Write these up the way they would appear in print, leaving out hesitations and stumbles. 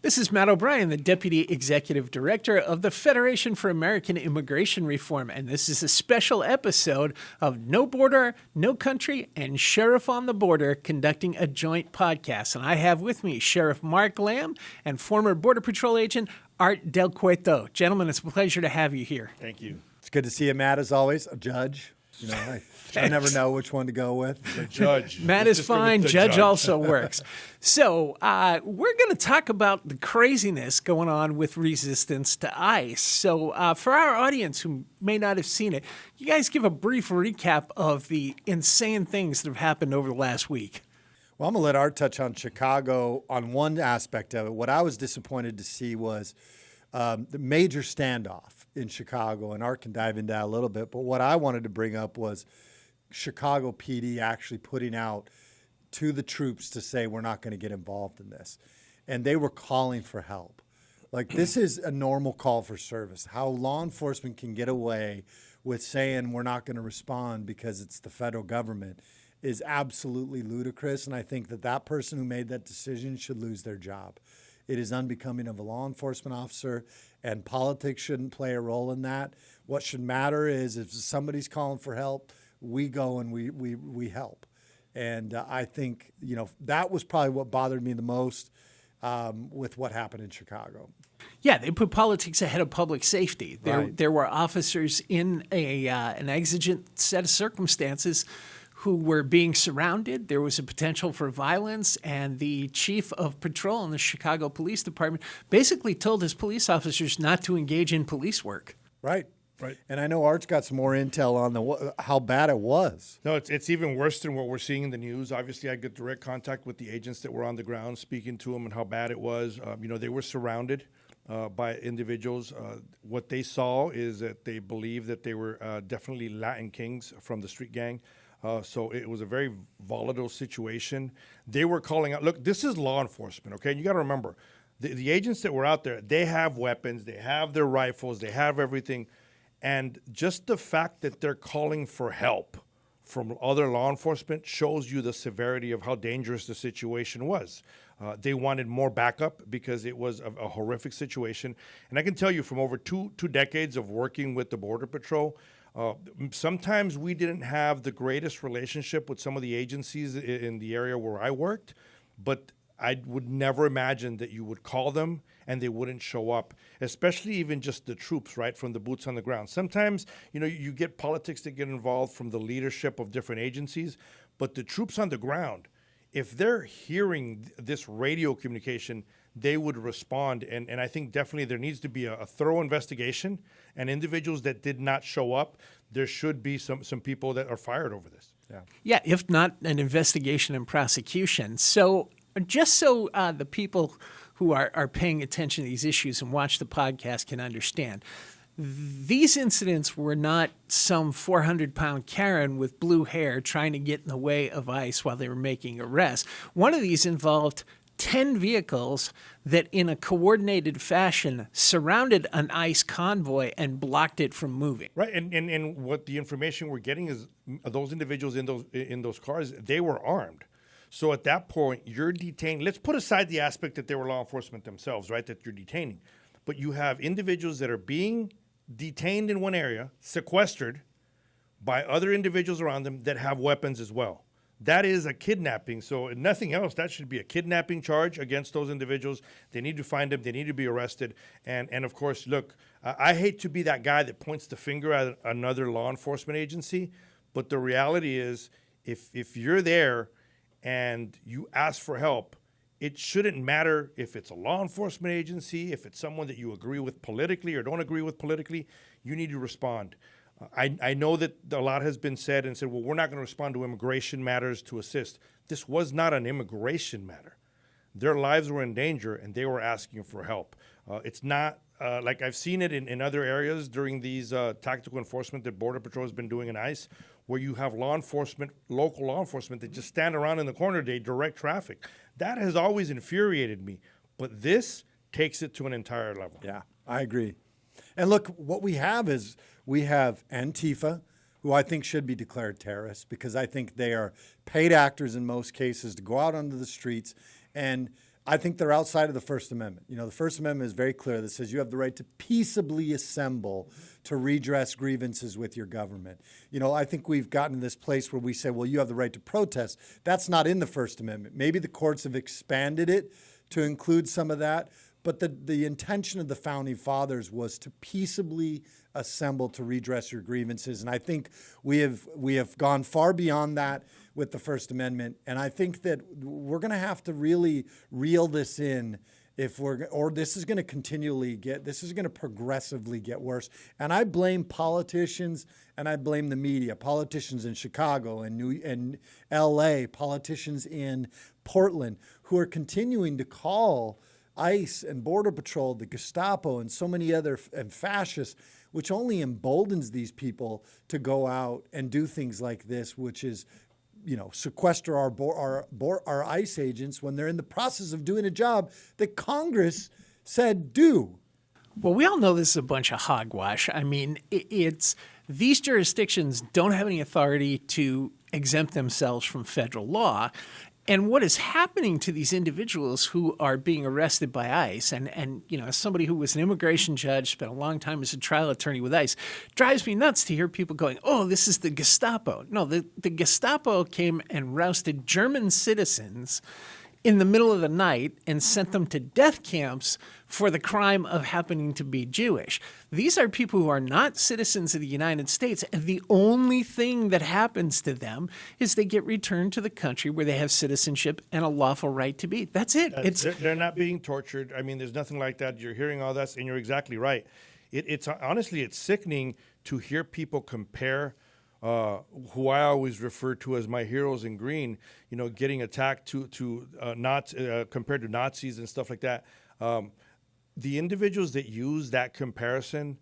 This is Matt O'Brien, the Deputy Executive Director of the Federation for American Immigration Reform, and this is a special episode of No Border, No Country, and Sheriff on the Border conducting a joint podcast. And I have with me Sheriff Mark Lamb and former Border Patrol agent Art Del Cueto. Gentlemen, it's a pleasure to have you here. Thank you. It's good to see you, Matt, as always. A judge. You know, I never know which one to go with. The judge. Matt is fine. Judge also works. So we're going to talk about the craziness going on with resistance to ICE. So for our audience who may not have seen it, you guys give a brief recap of the insane things that have happened over the last week. Well, I'm going to let Art touch on Chicago on one aspect of it. What I was disappointed to see was the major standoff in Chicago, and Art can dive into that a little bit. But what I wanted to bring up was Chicago PD actually putting out to the troops to say, we're not going to get involved in this. And they were calling for help. Like, this is a normal call for service. How law enforcement can get away with saying we're not going to respond because it's the federal government is absolutely ludicrous. And I think that that person who made that decision should lose their job. It is unbecoming of a law enforcement officer, and politics shouldn't play a role in that. What should matter is if somebody's calling for help, we go and we help. And I think, you know, that was probably what bothered me the most with what happened in Chicago. Yeah, they put politics ahead of public safety. Right. There were officers in an exigent set of circumstances who were being surrounded. There was a potential for violence, and the chief of patrol in the Chicago Police Department basically told his police officers not to engage in police work. Right. And I know Art's got some more intel on how bad it was. No, it's even worse than what we're seeing in the news. Obviously, I get direct contact with the agents that were on the ground, speaking to them and how bad it was. They were surrounded by individuals. What they saw is that they believed that they were definitely Latin Kings from the street gang. So it was a very volatile situation. They were calling out, look, this is law enforcement, okay? You got to remember, the agents that were out there, they have weapons, they have their rifles, they have everything. And just the fact that they're calling for help from other law enforcement shows you the severity of how dangerous the situation was. They wanted more backup because it was a horrific situation. And I can tell you from over two decades of working with the Border Patrol, sometimes we didn't have the greatest relationship with some of the agencies in the area where I worked, but I would never imagine that you would call them and they wouldn't show up, especially even just the troops, right, from the boots on the ground. Sometimes, you get politics that get involved from the leadership of different agencies, but the troops on the ground, if they're hearing this radio communication, they would respond. And I think definitely there needs to be a thorough investigation, and individuals that did not show up, there should be some people that are fired over this. Yeah, if not an investigation and prosecution. So just so the people who are paying attention to these issues and watch the podcast can understand, these incidents were not some 400-pound Karen with blue hair trying to get in the way of ICE while they were making arrests. One of these involved 10 vehicles that in a coordinated fashion surrounded an ICE convoy and blocked it from moving. Right, and what the information we're getting is those individuals in those cars, they were armed. So at that point, you're detaining. Let's put aside the aspect that they were law enforcement themselves, right, that you're detaining. But you have individuals that are being detained in one area, sequestered by other individuals around them that have weapons as well. That is a kidnapping. So if nothing else, that should be a kidnapping charge against those individuals. They need to find them. They need to be arrested. And of course, look, I hate to be that guy that points the finger at another law enforcement agency, but the reality is if you're there and you ask for help, it shouldn't matter if it's a law enforcement agency, if it's someone that you agree with politically or don't agree with politically, you need to respond. I know that a lot has been said and said, well, we're not going to respond to immigration matters to assist. This was not an immigration matter. Their lives were in danger, and they were asking for help. It's not like I've seen it in other areas during these tactical enforcement that Border Patrol has been doing in ICE, where you have law enforcement, local law enforcement, that just stand around in the corner, they direct traffic. That has always infuriated me. But this takes it to an entire level. Yeah, I agree. And look, what we have is we have Antifa, who I think should be declared terrorists because I think they are paid actors in most cases to go out onto the streets. And I think they're outside of the First Amendment. You know, the First Amendment is very clear that says you have the right to peaceably assemble to redress grievances with your government. You know, I think we've gotten to this place where we say, well, you have the right to protest. That's not in the First Amendment. Maybe the courts have expanded it to include some of that, but the intention of the Founding Fathers was to peaceably assemble to redress your grievances. And I think we have gone far beyond that with the First Amendment. And I think that we're going to have to really reel this in or this is going to progressively get worse. And I blame politicians and I blame the media, politicians in Chicago and LA, politicians in Portland, who are continuing to call ICE and Border Patrol, the Gestapo, and so many other and fascists, which only emboldens these people to go out and do things like this, which is, you know, sequester our ICE agents when they're in the process of doing a job that Congress said do. Well, we all know this is a bunch of hogwash. I mean, it's these jurisdictions don't have any authority to exempt themselves from federal law. And what is happening to these individuals who are being arrested by ICE, and you know, as somebody who was an immigration judge, spent a long time as a trial attorney with ICE, drives me nuts to hear people going, oh, this is the Gestapo. No, the Gestapo came and rousted German citizens in the middle of the night and sent them to death camps for the crime of happening to be Jewish. These are people who are not citizens of the United States, and the only thing that happens to them is they get returned to the country where they have citizenship and a lawful right to be. That's it. They're not being tortured. I mean, there's nothing like that. You're hearing all that, and you're exactly right. It's honestly, it's sickening to hear people compare who I always refer to as my heroes in green, you know, getting attacked to compared to Nazis and stuff like that. The individuals that use that comparison,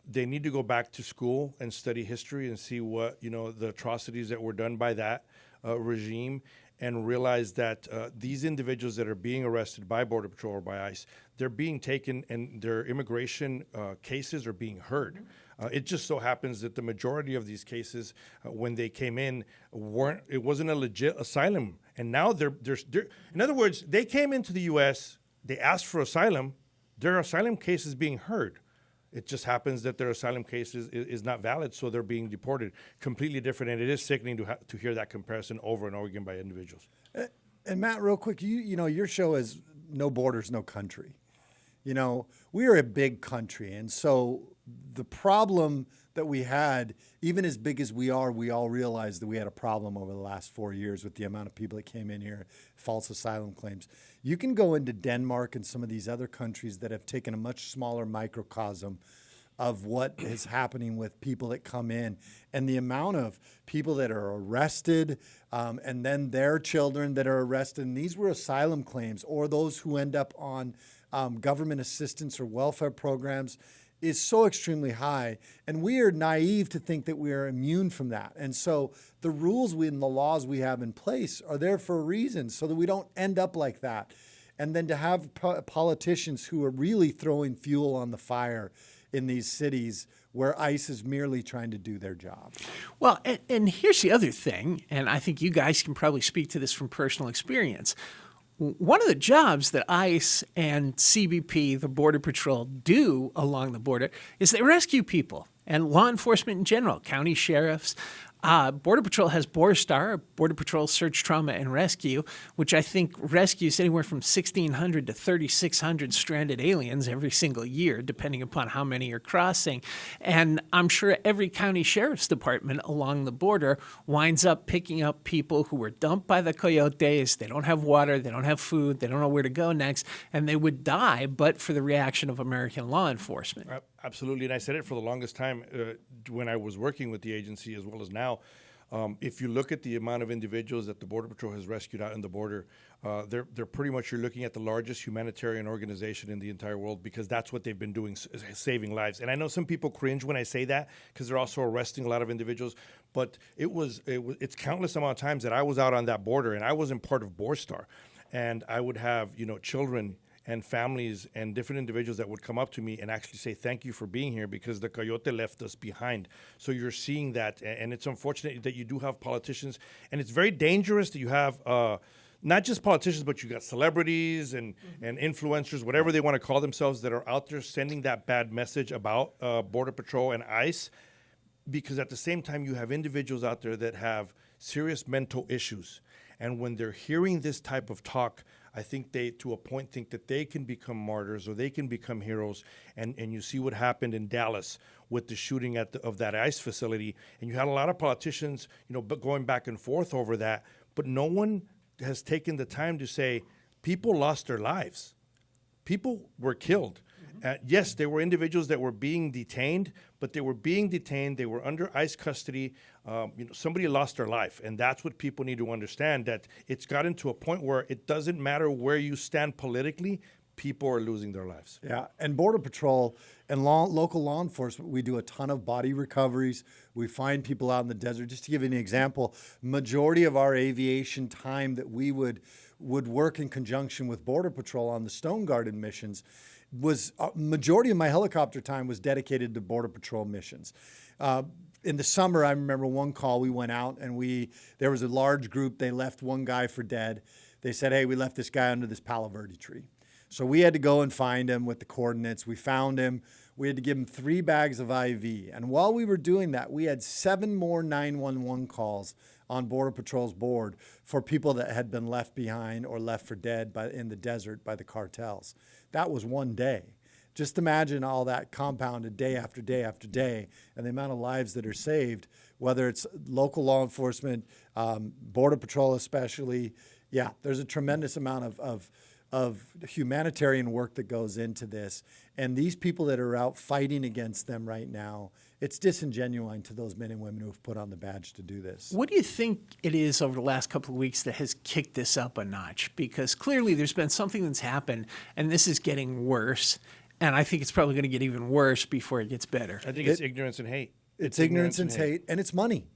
they need to go back to school and study history and see what, you know, the atrocities that were done by that regime, and realize that these individuals that are being arrested by Border Patrol or by ICE, they're being taken and their immigration cases are being heard. It just so happens that the majority of these cases, when they came in, it wasn't a legit asylum. And now they're in other words, they came into the U.S., they asked for asylum, their asylum case is being heard. It just happens that their asylum case is not valid, so they're being deported. Completely different, and it is sickening to hear that comparison over and over again by individuals. And Matt, real quick, you know, your show is No Borders, No Country. You know, we are a big country, and so the problem that we had, even as big as we all realized that we had a problem over the last 4 years with the amount of people that came in here, false asylum claims. You can go into Denmark and some of these other countries that have taken a much smaller microcosm of what is happening with people that come in, and the amount of people that are arrested, and then their children that are arrested. And these were asylum claims, or those who end up on government assistance or welfare programs, is so extremely high, and we are naive to think that we are immune from that. And so the rules and the laws we have in place are there for a reason, so that we don't end up like that. And then to have politicians who are really throwing fuel on the fire in these cities where ICE is merely trying to do their job. Well, and here's the other thing, and I think you guys can probably speak to this from personal experience. One of the jobs that ICE and CBP, the Border Patrol, do along the border is they rescue people, and law enforcement in general, county sheriffs. Border Patrol has BORSTAR, Border Patrol Search, Trauma, and Rescue, which I think rescues anywhere from 1,600 to 3,600 stranded aliens every single year, depending upon how many are crossing. And I'm sure every county sheriff's department along the border winds up picking up people who were dumped by the coyotes. They don't have water, they don't have food, they don't know where to go next, and they would die but for the reaction of American law enforcement. Absolutely, and I said it for the longest time when I was working with the agency as well as now. If you look at the amount of individuals that the Border Patrol has rescued out in the border, they're pretty much, you're looking at the largest humanitarian organization in the entire world, because that's what they've been doing, saving lives. And I know some people cringe when I say that, because they're also arresting a lot of individuals. But it's countless amount of times that I was out on that border, and I wasn't part of BORSTAR, and I would have, you know, children and families and different individuals that would come up to me and actually say, thank you for being here, because the coyote left us behind. So you're seeing that, and it's unfortunate that you do have politicians, and it's very dangerous that you have not just politicians, but you got celebrities and influencers, whatever they want to call themselves, that are out there sending that bad message about Border Patrol and ICE. Because at the same time, you have individuals out there that have serious mental issues. And when they're hearing this type of talk, I think they, to a point, think that they can become martyrs or they can become heroes. And you see what happened in Dallas with the shooting of that ICE facility. And you had a lot of politicians, going back and forth over that. But no one has taken the time to say, people lost their lives. People were killed. Yes, there were individuals that were being detained, but they were being detained. They were under ICE custody. Somebody lost their life. And that's what people need to understand, that it's gotten to a point where it doesn't matter where you stand politically, people are losing their lives. Yeah, and Border Patrol and local law enforcement, we do a ton of body recoveries. We find people out in the desert. Just to give you an example, majority of our aviation time that we would work in conjunction with Border Patrol on the Stone Garden missions was majority of my helicopter time was dedicated to Border Patrol missions. In the summer, I remember one call, we went out and there was a large group. They left one guy for dead. They said, hey, we left this guy under this Palo Verde tree. So we had to go and find him with the coordinates. We found him. We had to give him 3 bags of IV. And while we were doing that, we had 7 more 911 calls on Border Patrol's board for people that had been left behind or left for dead in the desert by the cartels. That was one day. Just imagine all that compounded day after day after day, and the amount of lives that are saved, whether it's local law enforcement, Border Patrol especially. Yeah, there's a tremendous amount of humanitarian work that goes into this. And these people that are out fighting against them right now, it's disingenuine to those men and women who have put on the badge to do this. What do you think it is over the last couple of weeks that has kicked this up a notch? Because clearly there's been something that's happened, and this is getting worse. And I think it's probably going to get even worse before it gets better. I think it's ignorance and hate. It's ignorance and hate, and it's money.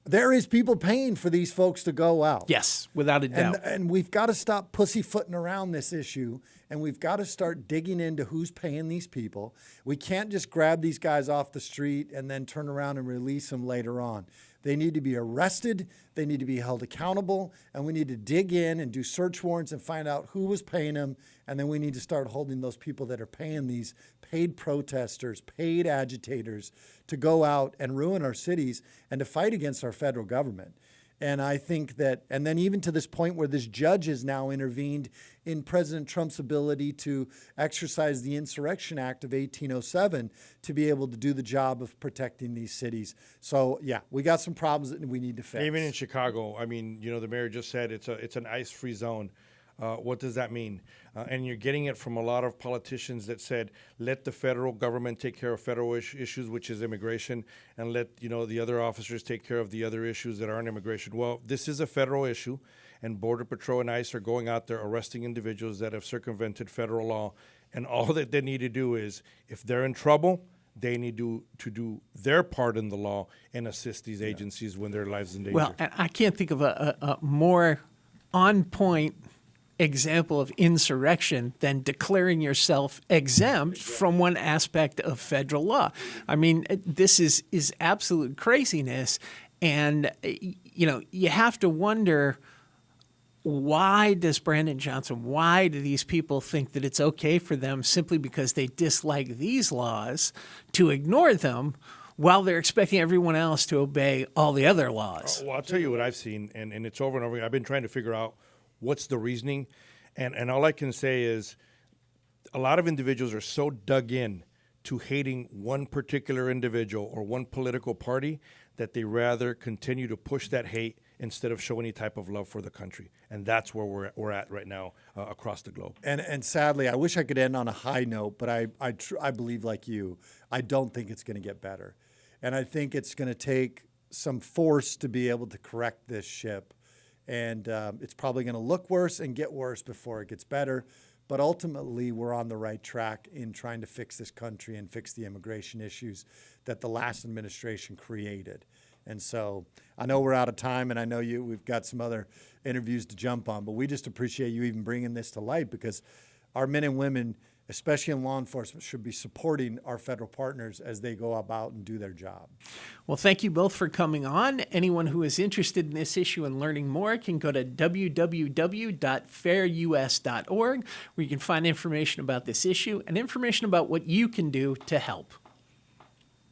There is people paying for these folks to go out. Yes, without a doubt. And we've got to stop pussyfooting around this issue, and we've got to start digging into who's paying these people. We can't just grab these guys off the street and then turn around and release them later on. They need to be arrested, they need to be held accountable, and we need to dig in and do search warrants and find out who was paying them, and then we need to start holding those people that are paying these paid protesters, paid agitators to go out and ruin our cities and to fight against our federal government. And I think that, and then even to this point where this judge has now intervened in President Trump's ability to exercise the Insurrection Act of 1807 to be able to do the job of protecting these cities. So, yeah, we got some problems that we need to fix. Even in Chicago, I mean, the mayor just said it's an ICE-free zone. What does that mean? And you're getting it from a lot of politicians that said, let the federal government take care of federal issues, which is immigration, and let the other officers take care of the other issues that aren't immigration. Well, this is a federal issue, and Border Patrol and ICE are going out there arresting individuals that have circumvented federal law. And all that they need to do is, if they're in trouble, they need to do their part in the law and assist these agencies when their lives in danger. Well, and I can't think of a more on-point example of insurrection than declaring yourself exempt from one aspect of federal law. I mean, this is absolute craziness. And, you have to wonder, why does Brandon Johnson, why do these people think that it's okay for them simply because they dislike these laws to ignore them while they're expecting everyone else to obey all the other laws? Well, I'll tell you what I've seen, and it's over and over again. I've been trying to figure out what's the reasoning. And all I can say is a lot of individuals are so dug in to hating one particular individual or one political party that they rather continue to push that hate instead of show any type of love for the country. And that's where we're at right now across the globe. And sadly, I wish I could end on a high note, but I believe like you, I don't think it's going to get better. And I think it's going to take some force to be able to correct this ship. And it's probably going to look worse and get worse before it gets better. But ultimately, we're on the right track in trying to fix this country and fix the immigration issues that the last administration created. And so I know we're out of time, and I know we've got some other interviews to jump on, but we just appreciate you even bringing this to light, because our men and women, especially in law enforcement, should be supporting our federal partners as they go about and do their job. Well, thank you both for coming on. Anyone who is interested in this issue and learning more can go to www.fairus.org, where you can find information about this issue and information about what you can do to help.